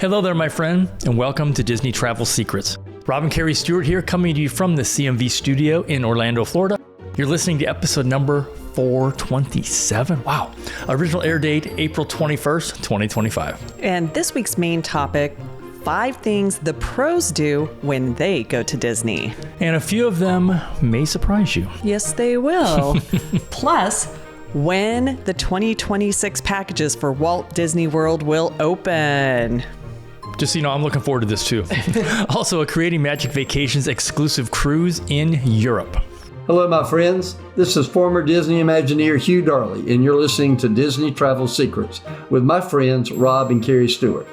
Hello there, my friend, and welcome to Disney Travel Secrets. Rob Kerri Stuart here, coming to you from the CMV studio in Orlando, Florida. You're listening to episode number 427. Wow. Original air date, April 21st, 2025. And this week's main topic, 5 things the pros do when they go to Disney. And a few of them may surprise you. Yes, they will. Plus, when the 2026 packages for Walt Disney World will open. Just so you know, I'm looking forward to this too. Also, a Creating Magic Vacations exclusive cruise in Europe. Hello, my friends. This is former Disney Imagineer Hugh Darley, and you're listening to Disney Travel Secrets with my friends Rob and Kerri Stuart.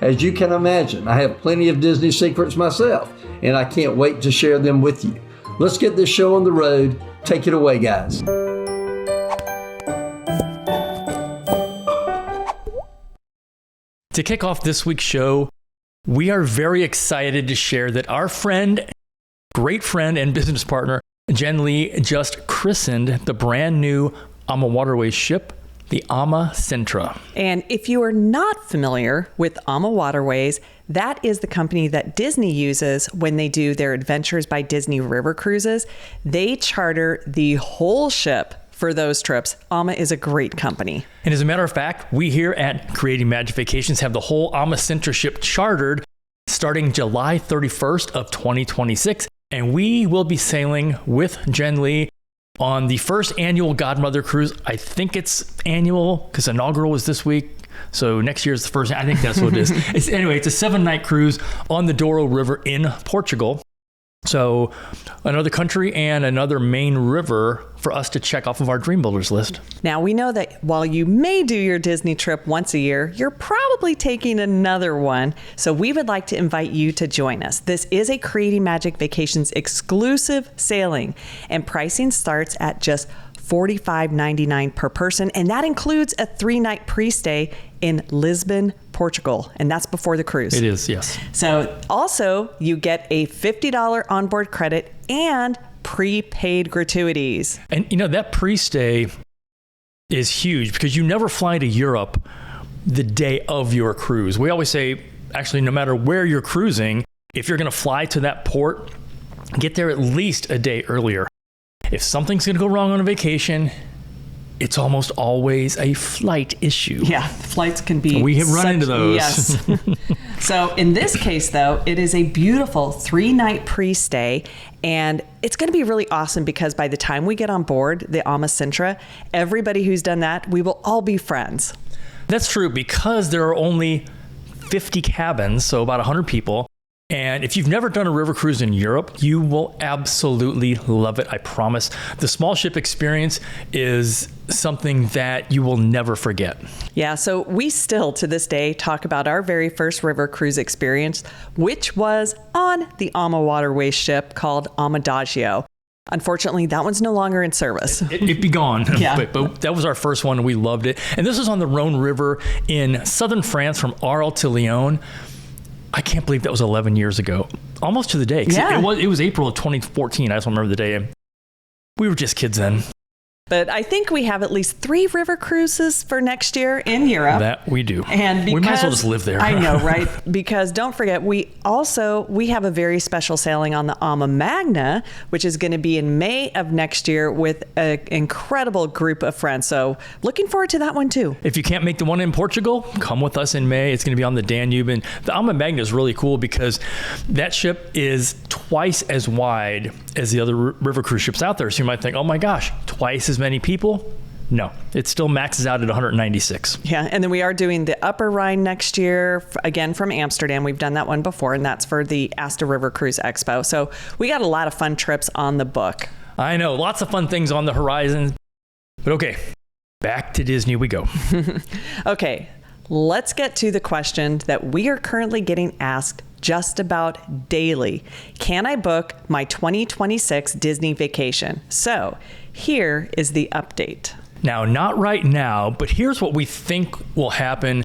As you can imagine, I have plenty of Disney secrets myself, and I can't wait to share them with you. Let's get this show on the road. Take it away, guys. To kick off this week's show, we are very excited to share that our friend, great friend and business partner, Jen Lee, just christened the brand new AmaWaterways ship, the AmaCentra. And if you are not familiar with AmaWaterways, that is the company that Disney uses when they do their Adventures by Disney river cruises. They charter the whole ship for those trips. Ama is a great company. And as a matter of fact, we here at Creating Magic Vacations have the whole AmaCentra ship chartered starting July 31st of 2026. And we will be sailing with Jen Lee on the first annual Godmother cruise. I think it's annual because inaugural was this week. So next year is the first. I think that's what it is. It's a 7-night cruise on the Douro River in Portugal. So another country and another main river for us to check off of our Dream Builders list. Now, we know that while you may do your Disney trip once a year, you're probably taking another one. So we would like to invite you to join us. This is a Creating Magic Vacations exclusive sailing, and pricing starts at just $45.99 per person, and that includes a 3-night pre-stay in Lisbon, Portugal, and that's before the cruise. It is, yes. So also, you get a $50 onboard credit and prepaid gratuities. And you know, that pre-stay is huge because you never fly to Europe the day of your cruise. We always say, actually, no matter where you're cruising, if you're going to fly to that port, get there at least a day earlier. If something's going to go wrong on a vacation, it's almost always a flight issue. Yeah, flights can be. We have run into those. Yes. So in this case, though, it is a beautiful 3-night pre-stay, and it's going to be really awesome because by the time we get on board the AmaCentra, everybody who's done that, we will all be friends. That's true because there are only 50 cabins, so about 100 people. And if you've never done a river cruise in Europe, you will absolutely love it, I promise. The small ship experience is something that you will never forget. Yeah, so we still, to this day, talk about our very first river cruise experience, which was on the AmaWaterways ship called Amadagio. Unfortunately, that one's no longer in service. It'd be gone. Yeah. But that was our first one, and we loved it. And this was on the Rhone River in southern France from Arles to Lyon. I can't believe that was 11 years ago. Almost to the day. Yeah. It was April of 2014. I just don't remember the day. We were just kids then. But I think we have at least 3 river cruises for next year in Europe. That we do. And we might as well just live there. I know, right? Because don't forget, we have a very special sailing on the Ama Magna, which is going to be in May of next year with an incredible group of friends. So looking forward to that one too. If you can't make the one in Portugal, come with us in May. It's going to be on the Danube. And the Ama Magna is really cool because that ship is twice as wide as the other river cruise ships out there. So you might think, oh my gosh, twice as many people? No, it still maxes out at 196. Yeah, and then we are doing the Upper Rhine next year, again from Amsterdam. We've done that one before, and that's for the Asta River Cruise Expo. So we got a lot of fun trips on the book. I know, lots of fun things on the horizon. But okay, back to Disney we go. Okay, let's get to the question that we are currently getting asked just about daily. Can I book my 2026 Disney vacation? So here is the update. Now, not right now, but here's what we think will happen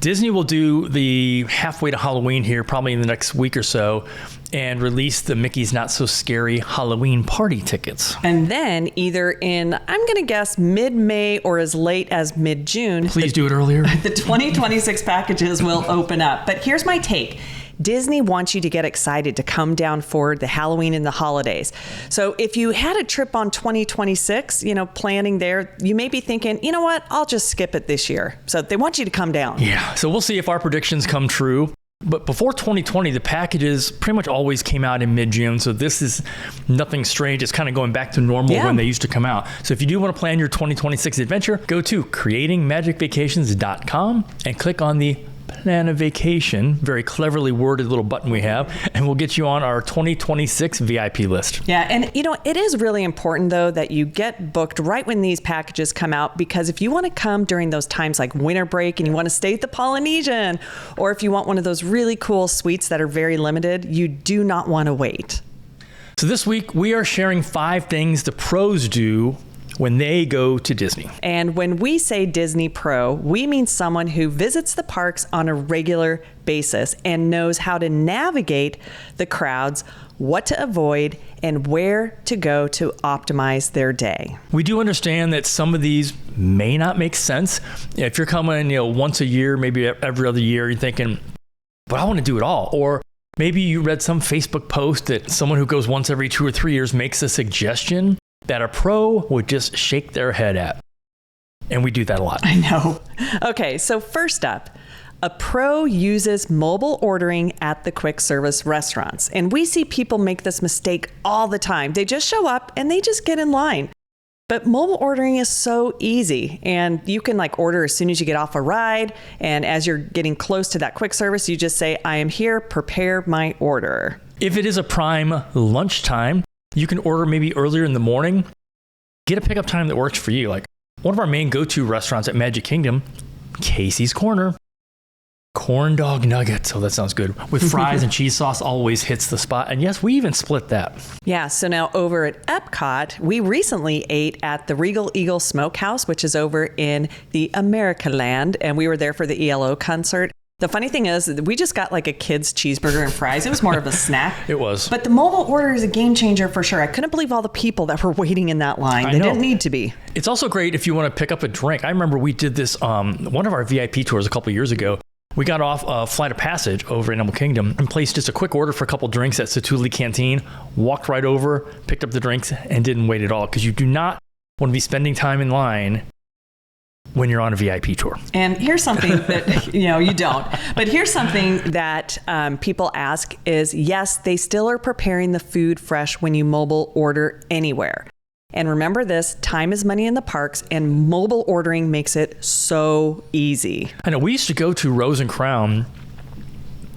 Disney will do the halfway to Halloween here, probably in the next week or so, and release the Mickey's Not So Scary Halloween party tickets. And then either in, I'm going to guess, mid-May or as late as mid-June. Please do it earlier. The 2026 packages will open up. But here's my take. Disney wants you to get excited to come down for the Halloween and the holidays. So if you had a trip on 2026, planning there, you may be thinking, you know what, I'll just skip it this year. So they want you to come down. Yeah, so we'll see if our predictions come true. But before 2020, the packages pretty much always came out in mid-June. So this is nothing strange. It's kind of going back to normal when they used to come out. So if you do want to plan your 2026 adventure, go to creatingmagicvacations.com and click on the Plan a Vacation, very cleverly worded little button we have, and we'll get you on our 2026 VIP list. Yeah, and it is really important though that you get booked right when these packages come out, because if you want to come during those times like winter break and you want to stay at the Polynesian, or if you want one of those really cool suites that are very limited, you do not want to wait. So this week we are sharing 5 things the pros do when they go to Disney. And when we say Disney Pro, we mean someone who visits the parks on a regular basis and knows how to navigate the crowds, what to avoid, and where to go to optimize their day. We do understand that some of these may not make sense. If you're coming, once a year, maybe every other year, you're thinking, but I want to do it all. Or maybe you read some Facebook post that someone who goes once every 2 or 3 years makes a suggestion that a pro would just shake their head at. And we do that a lot. I know. Okay, so first up, a pro uses mobile ordering at the quick service restaurants. And we see people make this mistake all the time. They just show up and they just get in line. But mobile ordering is so easy, and you can order as soon as you get off a ride. And as you're getting close to that quick service, you just say, I am here, prepare my order. If it is a prime lunchtime, you can order maybe earlier in the morning. Get a pickup time that works for you. Like one of our main go-to restaurants at Magic Kingdom, Casey's Corner. Corn dog nuggets. Oh, that sounds good. With fries and cheese sauce always hits the spot. And yes, we even split that. Yeah. So now over at Epcot, we recently ate at the Regal Eagle Smokehouse, which is over in the Americaland. And we were there for the ELO concert. The funny thing is, we just got a kid's cheeseburger and fries. It was more of a snack. It was. But the mobile order is a game changer for sure. I couldn't believe all the people that were waiting in that line. They didn't need to be. It's also great if you want to pick up a drink. I remember we did this one of our VIP tours a couple years ago. We got off a Flight of Passage over in Animal Kingdom and placed just a quick order for a couple drinks at Satuli Canteen, walked right over, picked up the drinks, and didn't wait at all, because you do not want to be spending time in line when you're on a VIP tour. And here's something that, you don't. But here's something that people ask is, yes, they still are preparing the food fresh when you mobile order anywhere. And remember this, time is money in the parks, and mobile ordering makes it so easy. I know we used to go to Rose and Crown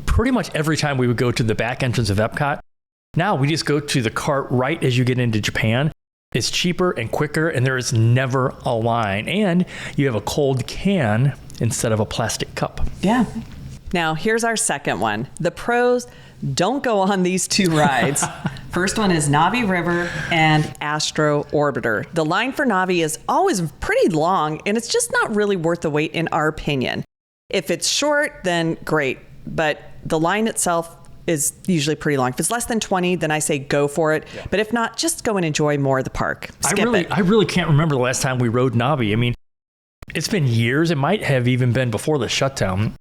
pretty much every time we would go to the back entrance of Epcot. Now we just go to the cart right as you get into Japan. It's cheaper and quicker, and there is never a line. And you have a cold can instead of a plastic cup. Yeah. Now, here's our second one. The pros don't go on these 2 rides. First one is Navi River and Astro Orbiter. The line for Navi is always pretty long, and it's just not really worth the wait in our opinion. If it's short, then great. But the line itself is usually pretty long. If it's less than 20, then I say go for it. Yeah. But if not, just go and enjoy more of the park. Skip it. I really can't remember the last time we rode Navi. I mean, it's been years. It might have even been before the shutdown.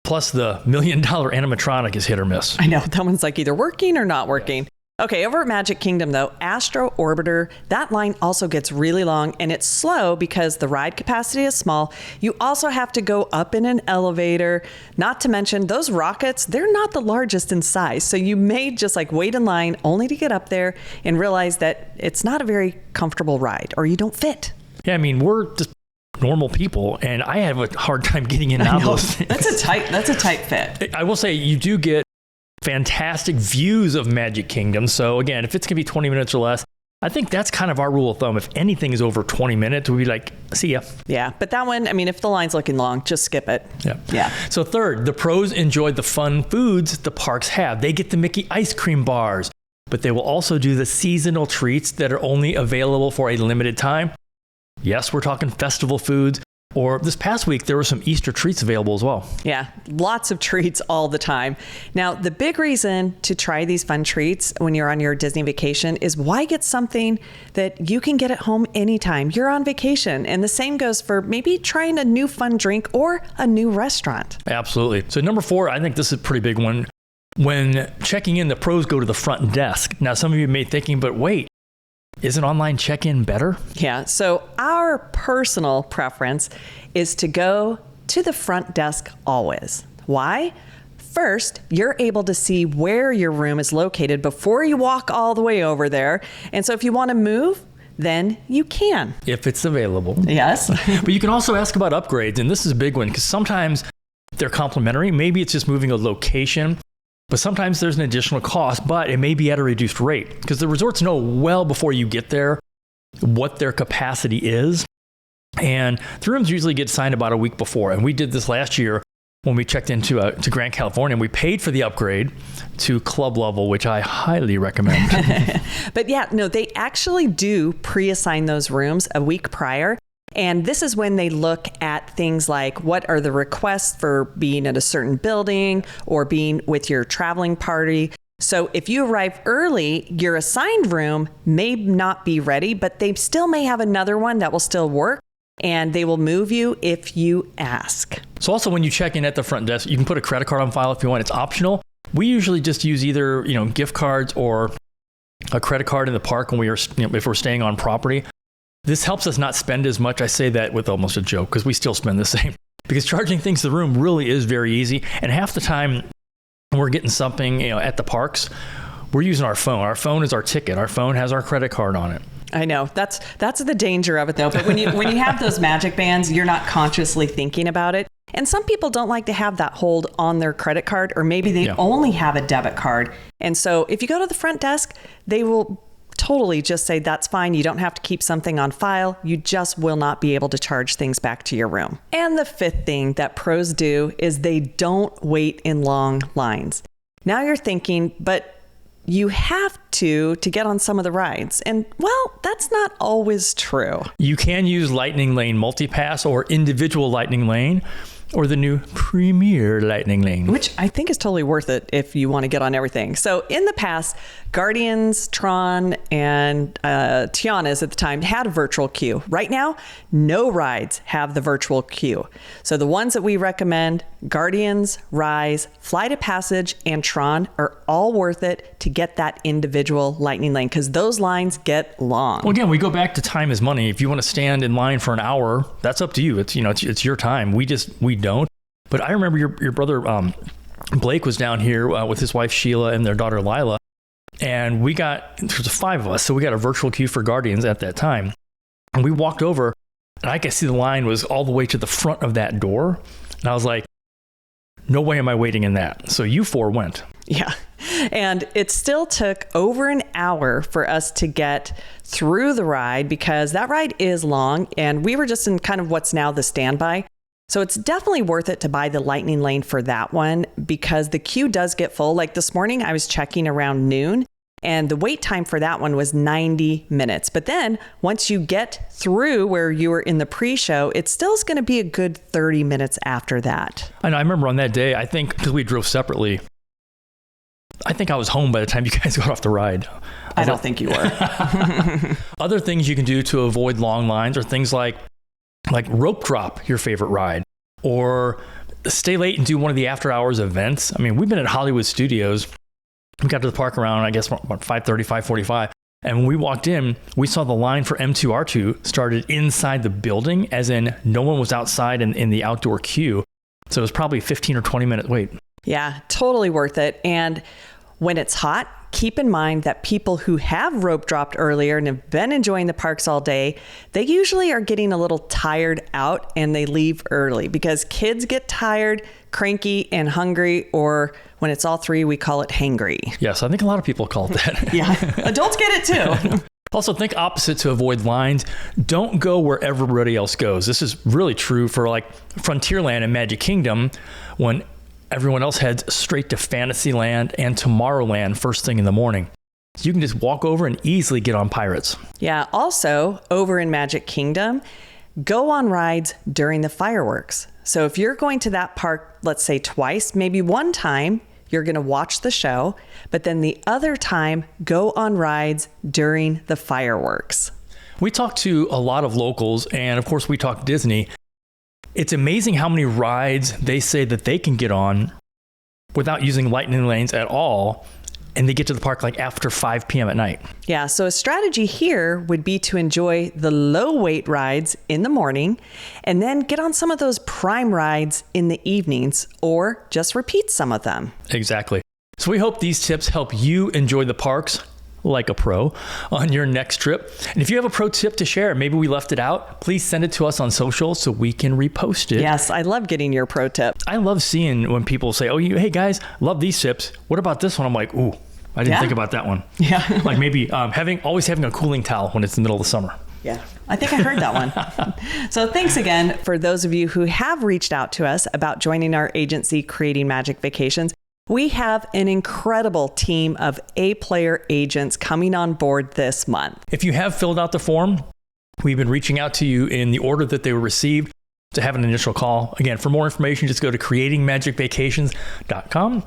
Plus, the $1 million animatronic is hit or miss. I know. That one's either working or not working. Okay, over at Magic Kingdom, though, Astro Orbiter, that line also gets really long, and it's slow because the ride capacity is small. You also have to go up in an elevator. Not to mention, those rockets, they're not the largest in size. So you may just wait in line only to get up there and realize that it's not a very comfortable ride, or you don't fit. Yeah, I mean, we're just normal people, and I have a hard time getting in and out of those things. That's a tight fit. I will say, you do get fantastic views of Magic Kingdom. So again, if it's going to be 20 minutes or less, I think that's kind of our rule of thumb. If anything is over 20 minutes, we'll be like, see ya. Yeah, but that one, I mean, if the line's looking long, just skip it. Yeah. So third, the pros enjoy the fun foods the parks have. They get the Mickey ice cream bars, but they will also do the seasonal treats that are only available for a limited time. Yes, we're talking festival foods. Or this past week, there were some Easter treats available as well. Yeah, lots of treats all the time. Now, the big reason to try these fun treats when you're on your Disney vacation is why get something that you can get at home anytime you're on vacation. And the same goes for maybe trying a new fun drink or a new restaurant. Absolutely. So number 4, I think this is a pretty big one. When checking in, the pros go to the front desk. Now, some of you may be thinking, but wait, isn't online check-in better? Yeah, so our personal preference is to go to the front desk always. Why? First, you're able to see where your room is located before you walk all the way over there. And so if you want to move, then you can. If it's available. Yes. But you can also ask about upgrades. And this is a big one because sometimes they're complimentary. Maybe it's just moving a location. But sometimes there's an additional cost, but it may be at a reduced rate because the resorts know well before you get there what their capacity is. And the rooms usually get signed about a week before. And we did this last year when we checked into to Grand California. And we paid for the upgrade to club level, which I highly recommend. But yeah, no, they actually do pre-assign those rooms a week prior. And this is when they look at things like what are the requests for being at a certain building or being with your traveling party. So if you arrive early, your assigned room may not be ready, but they still may have another one that will still work. And they will move you if you ask. So also when you check in at the front desk, you can put a credit card on file if you want. It's optional. We usually just use either, gift cards or a credit card in the park when we are, if we're staying on property. This helps us not spend as much. I say that with almost a joke because we still spend the same. Because charging things to the room really is very easy. And half the time when we're getting something, at the parks, we're using our phone. Our phone is our ticket. Our phone has our credit card on it. I know that's the danger of it though. But when you have those magic bands, you're not consciously thinking about it. And some people don't like to have that hold on their credit card, or maybe they only have a debit card. And so if you go to the front desk, they will totally just say, that's fine. You don't have to keep something on file. You just will not be able to charge things back to your room. And the fifth thing that pros do is they don't wait in long lines. Now you're thinking, but you have to get on some of the rides. And well, that's not always true. You can use Lightning Lane Multipass or individual Lightning Lane, or the new Premier Lightning Lane, which I think is totally worth it if you want to get on everything. So in the past, Guardians, Tron, and Tiana's at the time had a virtual queue. Right now, no rides have the virtual queue. So the ones that we recommend, Guardians, Rise, Flight of Passage, and Tron are all worth it to get that individual Lightning Lane because those lines get long. Well, again, we go back to time is money. If you want to stand in line for an hour, that's up to you. It's it's your time. We don't. But I remember your brother Blake was down here with his wife Sheila and their daughter Lila, and there's 5 of us, so we got a virtual queue for Guardians at that time, and we walked over, and I could see the line was all the way to the front of that door, and I was like, no way am I waiting in that. So you 4 went. Yeah. And it still took over an hour for us to get through the ride because that ride is long, and we were just in kind of what's now the standby. So it's definitely worth it to buy the Lightning Lane for that one because the queue does get full. Like this morning, I was checking around noon and the wait time for that one was 90 minutes. But then once you get through where you were in the pre-show, it still is going to be a good 30 minutes after that. I know. I remember on that day, I think because we drove separately, I think I was home by the time you guys got off the ride. I don't think you were. Other things you can do to avoid long lines are things like rope drop your favorite ride, or stay late and do one of the after hours events. I mean, we've been at Hollywood Studios. We got to the park around, I guess, 5:30, 5:45. And when we walked in, we saw the line for M2R2 started inside the building, as in no one was outside in the outdoor queue. So it was probably a 15 or 20 minute wait. Yeah, totally worth it. And when it's hot, keep in mind that people who have rope dropped earlier and have been enjoying the parks all day, they usually are getting a little tired out and they leave early because kids get tired, cranky, and hungry, or when it's all three, we call it hangry. Yes, I think a lot of people call it that. Yeah, adults get it too. Also, think opposite to avoid lines. Don't go where everybody else goes. This is really true for like Frontierland and Magic Kingdom when everyone else heads straight to Fantasyland and Tomorrowland first thing in the morning. So you can just walk over and easily get on Pirates. Yeah. Also, over in Magic Kingdom, go on rides during the fireworks. So if you're going to that park, let's say twice, maybe one time, you're going to watch the show, but then the other time, go on rides during the fireworks. We talked to a lot of locals, and of course we talked Disney. It's amazing how many rides they say that they can get on without using lightning lanes at all, and they get to the park like after 5 p.m. at night. Yeah, so a strategy here would be to enjoy the low weight rides in the morning and then get on some of those prime rides in the evenings, or just repeat some of them. Exactly. So we hope these tips help you enjoy the parks like a pro on your next trip. And if you have a pro tip to share, maybe we left it out, please send it to us on social so we can repost it. Yes, I love getting your pro tip. I love seeing when people say, oh, hey guys, love these tips. What about this one? I'm like, ooh, I didn't think about that one. Yeah. Like maybe always having a cooling towel when it's the middle of the summer. Yeah, I think I heard that one. So thanks again for those of you who have reached out to us about joining our agency, Creating Magic Vacations. We have an incredible team of A-player agents coming on board this month. If you have filled out the form, we've been reaching out to you in the order that they were received to have an initial call. Again, for more information, just go to creatingmagicvacations.com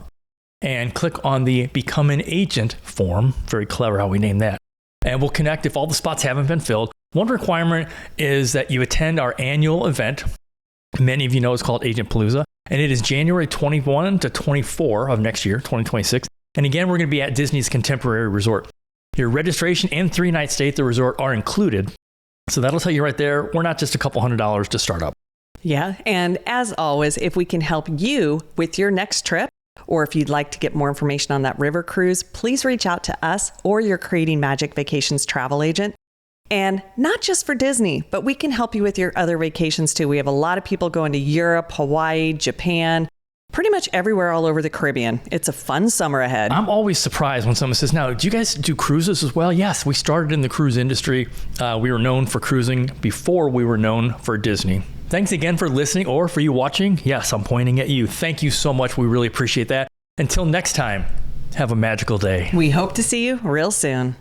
and click on the Become an Agent form. Very clever how we named that. And we'll connect if all the spots haven't been filled. One requirement is that you attend our annual event. Many of you know it's called Agent Palooza. And it is January 21 to 24 of next year, 2026. And again, we're going to be at Disney's Contemporary Resort. Your registration and 3-night stay at the resort are included. So that'll tell you right there, we're not just a couple $100s to start up. Yeah. And as always, if we can help you with your next trip, or if you'd like to get more information on that river cruise, please reach out to us or your Creating Magic Vacations travel agent. And not just for Disney, but we can help you with your other vacations too. We have a lot of people going to Europe, Hawaii, Japan, pretty much everywhere all over the Caribbean. It's a fun summer ahead. I'm always surprised when someone says, now, do you guys do cruises as well? Yes, we started in the cruise industry. We were known for cruising before we were known for Disney. Thanks again for listening, or for you watching. Yes, I'm pointing at you. Thank you so much. We really appreciate that. Until next time, have a magical day. We hope to see you real soon.